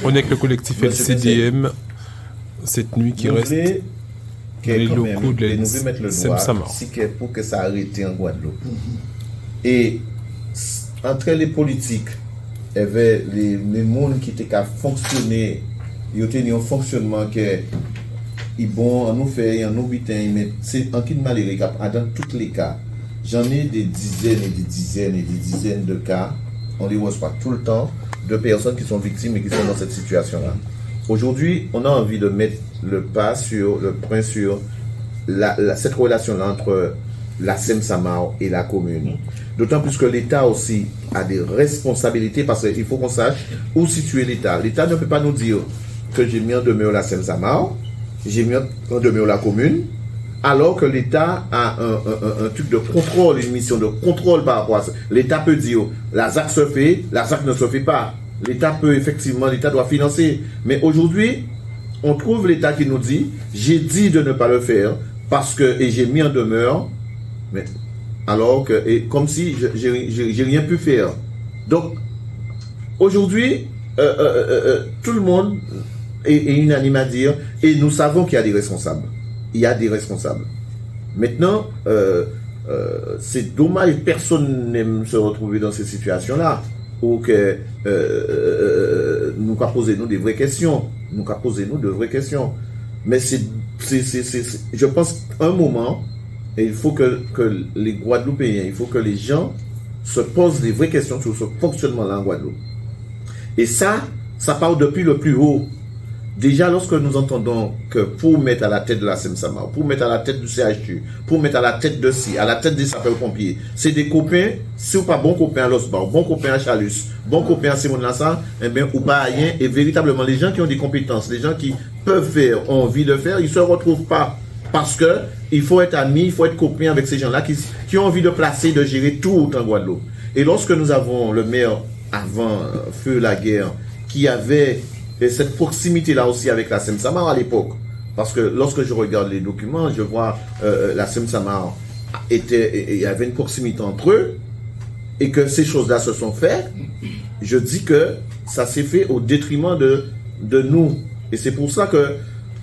On est avec le collectif LCDM cette nuit qui reste les locaux de la SEM-Sama. Pour que ça arrête en Guadeloupe. Et entre les politiques, il y avait les mondes qui étaient fonctionner, ils ont un fonctionnement qui est bon, on nous fait, on nous butin, mais c'est en qui de malheureux, dans tous les cas. J'en ai des dizaines et des dizaines et des dizaines de cas, on les reçoit tout le temps, de personnes qui sont victimes et qui sont dans cette situation-là. Aujourd'hui, on a envie de mettre le point sur cette relation-là entre la SEM-Sama et la commune. D'autant plus que l'État aussi a des responsabilités parce qu'il faut qu'on sache où situer l'État. L'État ne peut pas nous dire que j'ai mis en demeure la SEM-Sama, j'ai mis en demeure la commune, alors que l'État a un truc de contrôle, une mission de contrôle par rapport à ça. L'État peut dire la ZAC se fait, la ZAC ne se fait pas. L'État doit financer. Mais aujourd'hui, on trouve l'État qui nous dit, j'ai dit de ne pas le faire et j'ai mis en demeure, mais alors que, comme si j'ai rien pu faire. Donc, aujourd'hui, tout le monde est unanime à dire, et nous savons qu'il y a des responsables. Il y a des responsables. Maintenant, c'est dommage, personne n'aime se retrouver dans ces situations-là. Ou que nous qu'à poser nous des vraies questions. Mais je pense qu'un moment, il faut que les Guadeloupéens, il faut que les gens se posent des vraies questions sur ce fonctionnement-là en Guadeloupe. Et ça part depuis le plus haut. Déjà, lorsque nous entendons que pour mettre à la tête de la SEM-Sama, pour mettre à la tête du CHU, pour mettre à la tête de à la tête des sapeurs-pompiers, c'est des copains, si ou pas bon copain à l'Osbar, bon copain à Chalus, bon copain à Simon Lassan, eh bien, ou pas à rien, et véritablement, les gens qui ont des compétences, les gens qui peuvent faire, ont envie de faire, ils se retrouvent pas. Parce que il faut être ami, il faut être copain avec ces gens-là qui ont envie de placer, de gérer tout en Guadeloupe. Et lorsque nous avons le maire, avant feu la guerre, qui avait cette proximité-là aussi avec la SEM-Sama à l'époque. Parce que lorsque je regarde les documents, je vois la SEM-Sama il y avait une proximité entre eux, et que ces choses-là se sont faites. Je dis que ça s'est fait au détriment de nous. Et c'est pour ça que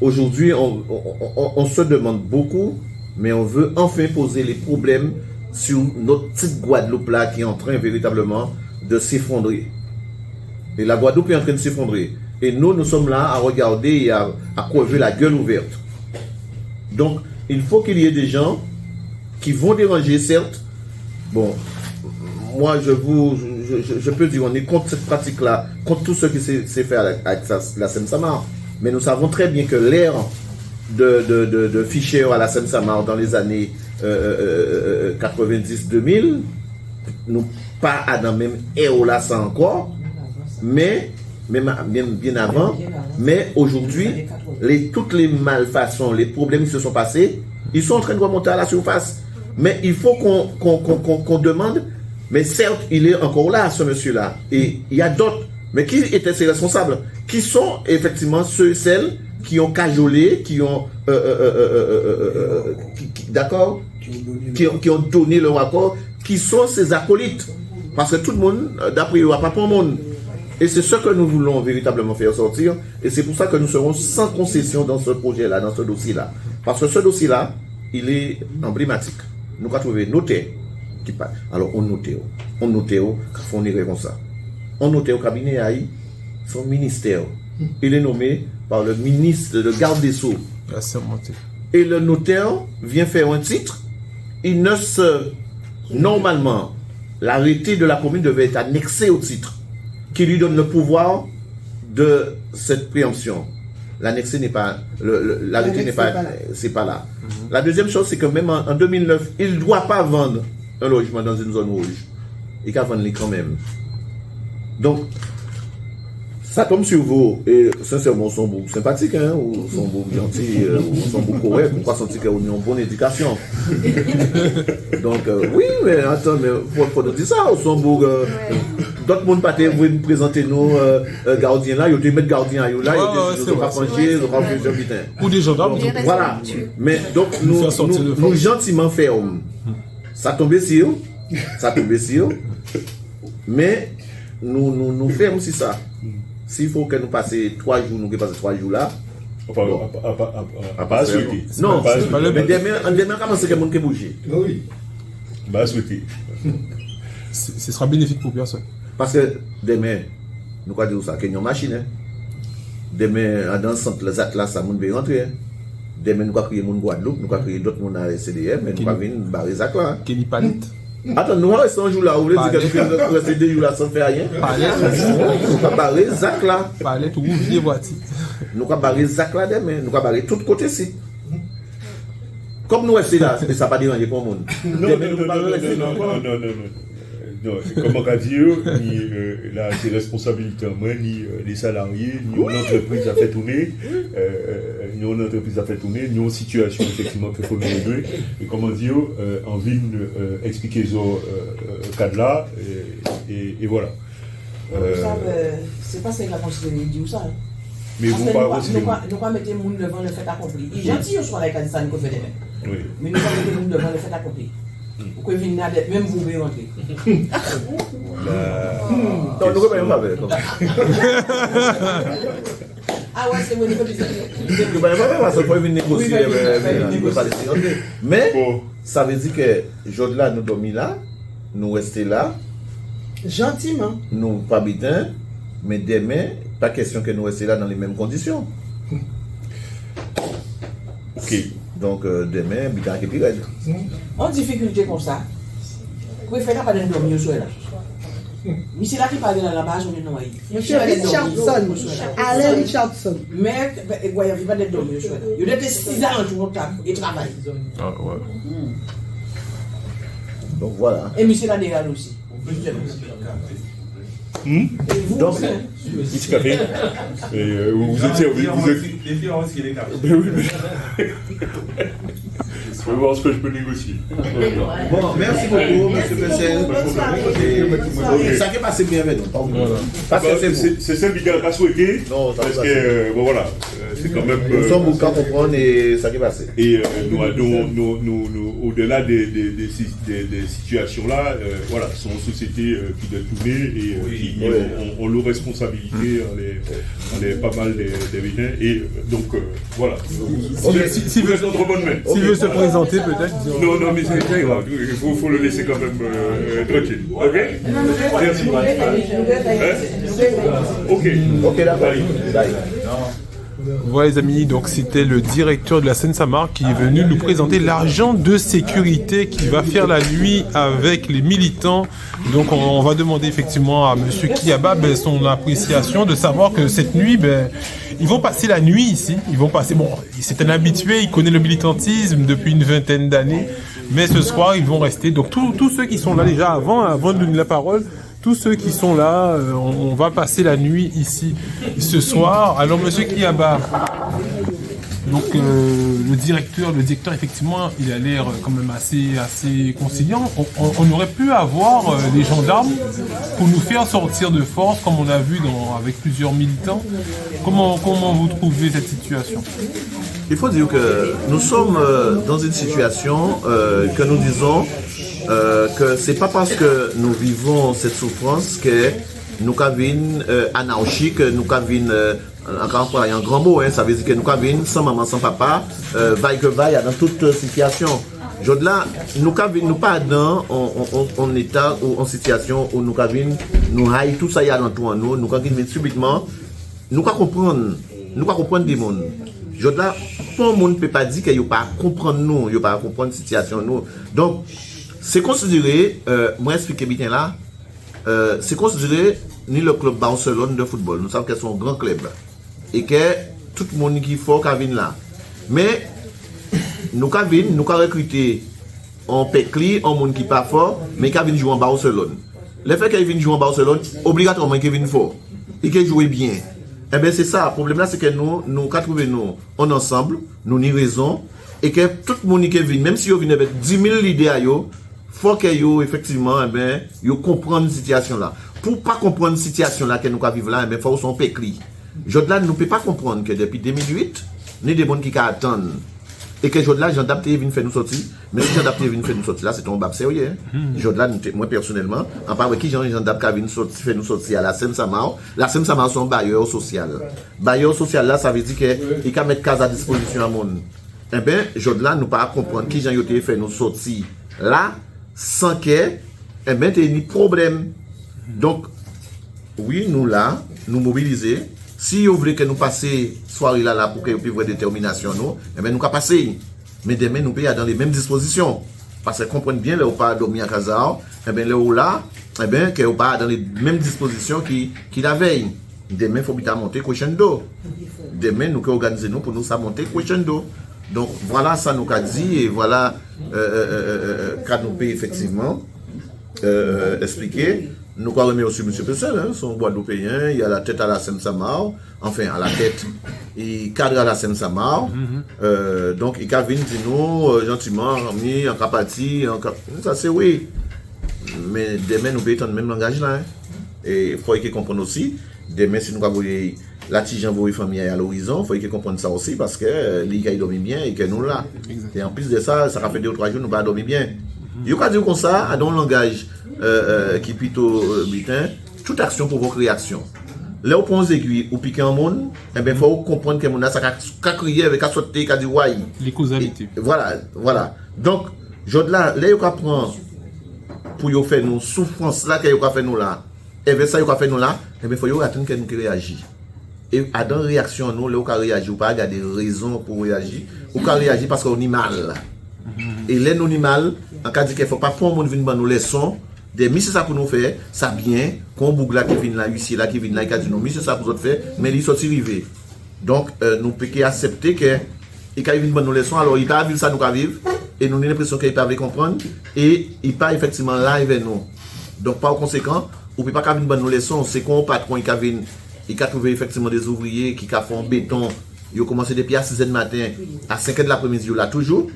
aujourd'hui, on se demande beaucoup, mais on veut enfin poser les problèmes sur notre petite Guadeloupe là qui est en train véritablement de s'effondrer. Et la Guadeloupe est en train de s'effondrer. Et nous sommes là à regarder et à crever la gueule ouverte. Donc, il faut qu'il y ait des gens qui vont déranger, certes. Bon, moi, je peux dire, on est contre cette pratique-là, contre tout ce qui s'est fait avec la SEM-Sama. Mais nous savons très bien que l'ère de Fischer à la SEM-Sama dans les années 90-2000, nous pas à dans même ère là ça encore, mais bien avant, mais aujourd'hui, toutes les malfaçons, les problèmes qui se sont passés, ils sont en train de remonter à la surface. Mais il faut qu'on demande, mais certes, il est encore là, ce monsieur-là, et il y a d'autres, mais qui étaient ses responsables? Qui sont effectivement ceux et celles qui ont cajolé, qui ont d'accord, qui ont donné leur accord, qui sont ces acolytes? Parce que tout le monde, d'après eux, pas pour le monde. Et c'est ce que nous voulons véritablement faire sortir. Et c'est pour ça que nous serons sans concession dans ce projet-là, dans ce dossier-là. Parce que ce dossier-là, il est emblématique. Nous avons trouvé notaire qui parle. Alors, on notait, on irait comme ça. On notait au cabinet AI, son ministère. Il est nommé par le ministre, le garde des Sceaux. Et le notaire vient faire un titre. Normalement, l'arrêté de la commune devait être annexé au titre, qui lui donne le pouvoir de cette préemption. L'annexé n'est pas, l'arrêté n'est pas, c'est pas là. La deuxième chose, c'est que même en 2009, il ne doit pas vendre un logement dans une zone rouge. Il va vendre quand même. Donc, ça tombe sur vous, et sincèrement, son beau sympathique, hein, ou son beau gentil, ou son beau correct, pourquoi sentir qu'ils ont une bonne éducation. Donc, oui, mais attends, mais faut nous dire ça, ou son beau, d'autres monde pas vous nous présenter nous, gardiens là, ils ont mettre gardien là, ils ont pas franchir, ils ont pas fait putain. Ou des gendarmes. Voilà. Mais donc, nous gentiment fermes. Ça tombe sur, mais nous fermes aussi ça. S'il faut que nous passions 3 jours, nous passons 3 jours là. Enfin, pas souhaité. Non, pas le- mais demain, comment c'est que le monde qui bouge? Oui. Pas souhaité. Ce sera bénéfique pour personne. Parce que demain, nous allons dire ça, qu'il y a une machine. Hein. Demain, dans le centre, les atlas, ça monde va rentrer. Hein. Demain, nous allons créer mon Guadeloupe, nous allons créer d'autres mondes à la CDM, mais nous allons venir barrer ça là. Kenny Palette. Attends, nous allons rester un jour là, vous voulez dire que nous allons rester 2 jours là sans faire rien? Palette, Nous allons barrer Zach là. Palette, ouvrier voiture. Nous allons barrer Zach là demain, nous allons barrer tout côté ici. Comme nous restons là, ça ne va pas déranger pour le monde. Demain, nous allons rester là encore. Non, comme on a dit, ni là, c'est responsabilité en moi, ni les salariés, ni une entreprise à faire tourner, ni une entreprise à faire tourner, ni une situation effectivement qu'il faut nous régler. Et comme on dit, en ville, expliquer ce cadre-là, et voilà. C'est pas ça qu'il a considéré dit ou ça. Mais vous pas aussi. Nous pas mettre les gens devant le fait accompli. Il est gentil, on soit avec Kansas, qu'on fait des mêmes. Oui. Mais nous pas mettre les gens devant le fait accompli. Vous pouvez venir même vous pouvez rentrer. Non, nous ne pouvons pas faire. Ah ouais, c'est bon, il faut dire ça. Nous ne pouvons pas faire parce qu'il faut venir négocier. Mais Bon. ça veut dire que jour là, nous dormons là, nous restons là, Gentiment. nous pas bien, mais demain, pas question que nous restions là dans les mêmes conditions. Ok. Donc demain, bilan qui est pire. En difficulté comme ça, vous pouvez faire pas de dormir sur là. Mais c'est là qui parle dans la base, on est noyé. Monsieur Richardson. Alain Richardson. Mais, il n'y a pas de dormir sur là. Il y a des 6 ans tout le temps et travaille. Ah, ouais. Donc voilà. Et monsieur là derrière aussi. Et vous Donc, aussi, hein. Petit café. Et vous étiez. Les filles ont aussi les cartes. Mais oui, mais. Je vais voir ce que je peux négocier. Bon, merci beaucoup, monsieur Pessel. Et ça qui est passé bien avec nous. Parce que c'est vous. C'est ça qu'il a souhaité. Non, ça parce va que, bon voilà, c'est quand même. Nous sommes beaucoup à comprendre et ça qui est passé. Et nous, au-delà des situations-là, voilà, sont une société qui doit tourner et qui ont leur responsabilité, on est pas mal des biens. Et donc, voilà. S'il veut entre bonnes mains. S'il veut se présenter, peut-être. Non, mais c'est très grave. Il faut le laisser quand même tranquille. Ok? Merci. Ok. Ok, d'accord. Voilà les amis, donc c'était le directeur de la Seine-Saint-Marc qui est venu nous présenter l'agent de sécurité qui va faire la nuit avec les militants. Donc on va demander effectivement à monsieur Kiaba son appréciation de savoir que cette nuit, ils vont passer la nuit ici. Ils vont passer, bon, c'est un habitué, il connaît le militantisme depuis une vingtaine d'années, mais ce soir ils vont rester. Donc tous ceux qui sont là déjà avant de donner la parole, tous ceux qui sont là, on va passer la nuit ici ce soir. Alors, monsieur Kiaba, donc le directeur effectivement, il a l'air quand même assez conciliant. On aurait pu avoir les gendarmes pour nous faire sortir de force, comme on a vu avec plusieurs militants. Comment vous trouvez cette situation? Il faut dire que nous sommes dans une situation que nous disons que c'est pas parce que nous vivons cette souffrance que nous avons anarchique, nous avons encore un grand mot, hein, ça veut dire que nous avons sans maman, sans papa, vaille que vaille dans toute situation. Là, nous pas dans en état ou en situation où nous haïs tout ça y a alentour nous, nous avons subitement, nous comprendre des mondes. Là, tout le monde ne peut pas dire qu'il ne peut pas comprendre nous, il ne peut pas comprendre la situation nous. Donc, c'est considéré, moi expliquer bien là, c'est considéré ni le club Barcelone de football. Nous savons que c'est un grand club et que tout le monde qui faut vient là. Mais nous avons recruté en Pekli, un monde qui n'est pas fort, mais qui vient jouer en Barcelone. Le fait qu'il vienne jouer en Barcelone, obligatoirement qu'il vienne fort et qu'il joue bien. Eh bien c'est ça, le problème là c'est que nous trouvons nous en ensemble, nous n'y raison, et que tout le monde qui vient, même si vous venez avec 10 000 idées, il faut que vous effectivement comprendre la situation là. Pour pas comprendre la situation là que nous vivons là, il faut qu'on pécli. Là, nous ne pouvons pas comprendre que depuis 2008, nous avons des gens qui attendent et que Jodla, Jean Dapté vient faire nous sortir, mais si Jean Dapté vient faire nous sortir là, c'est un bab sérieux. Jodla, moi personnellement, en parlant qui Jean Dapté vient faire nous sortir à la SEM-SAMAR, la SEM-SAMAR sont bailleur social. Bailleur social là, ça veut dire qu'il peut mettre case à disposition à monde. Eh bien, Jodla, nous pas comprendre qui Jean Yoté fait nous sortir là, sans que, eh bien, t'aies ni problème. Donc, oui, nous là, nous mobiliser. Si vous voulez que nous passions soirée là pour que vous puissiez voir détermination, nous, eh bien, nous pouvons passer. Mais demain, nous pouvons être dans les mêmes dispositions. Parce que comprenez bien, là, vous pas dormir à Kazao, eh bien, là, eh bien, que vous pas dans les mêmes dispositions qui la veille. Demain, il faut bien monter crescendo. Demain, nous pouvons organiser nous pour nous ça monter crescendo. Donc, voilà, ça nous a dit, et voilà, quand nous pouvons effectivement expliquer. Nous avons remis aussi M. Pessel, hein, son Guadeloupéen, il a la tête à la SEM-SAMAR, enfin à la tête, il cadre à la SEM-SAMAR, donc il a venu dire nous, gentiment, en capatie, ça c'est oui. Mais demain nous pouvons le même langage là. Hein. Et il faut qu'il comprenne aussi, demain si nous avons la tige envoyée famille à l'horizon, il faut qu'il comprenne ça aussi parce que l'IA dormi bien et que nous là. Et en plus de ça, ça fait 2 ou 3 jours nous pas dormi bien. Il faut dire comme ça, dans le langage qui est plutôt butin, toute action provoque réaction. Là, on prend les aiguilles, ou piquer un monde, eh bien, il faut comprendre que mon a ça a crié avec a sauté, a dit ouais. Les causalités. Voilà. Donc, là, il prend pour faire nos souffrances là, qu'il a fait nous là, et bien ça, il a fait nous là, eh bien, il faut attendre que nous réagissons. Et à dans réaction, nous, là, on réagit, ou pas regarder raisons pour réagir, ou réagir parce qu'on est mal. Et là, nous, mal, en cas qu'il ne faut pas prendre le monde venir dans nos leçons, des missions ça pour nous faire, ça bien, qu'on boucle là qui vient là, huissier là qui vient là, il a dit non, missions ça pour nous faire, mais il sont arrivés. Donc, nous pouvons accepter que, il a venir dans nos leçons, alors il a vu ça, nous avons vivre, et nous avons l'impression qu'il ne peut pas comprendre, et il pas effectivement là avec nous. Donc, par conséquent, on ne peut pas venir dans nos leçons, c'est qu'on patron, il a trouvé effectivement des ouvriers qui font béton. Ils ont commencé depuis à 6h du matin, à 5h de l'après-midi, là toujours.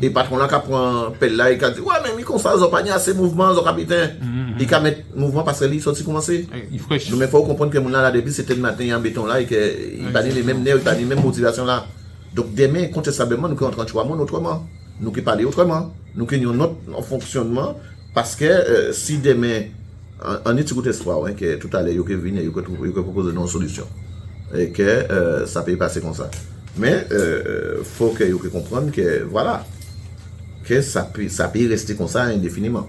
Et patron là qui prend pelle là, il a dit ouais, mais il comme ça, ils n'ont pas assez de mouvement, ils capitaine. Il a mis mouvement parce qu'il sorti commencer. Donc, il faut comprendre que mon là, depuis 7h du matin, il y a un béton là, et qu'il n'a pas les mêmes nerfs, il n'a pas les mêmes motivations là. Donc, demain, contestablement, nous sommes en train de choisir autrement. Nous pouvons parler autrement. Nous avons notre fonctionnement parce que si demain, on est tout espoir, hein, que tout à l'heure, il y a venir, il y a proposer une solution. Et que ça peut passer comme ça. Mais il faut que vous compreniez que voilà, que ça peut rester comme ça indéfiniment.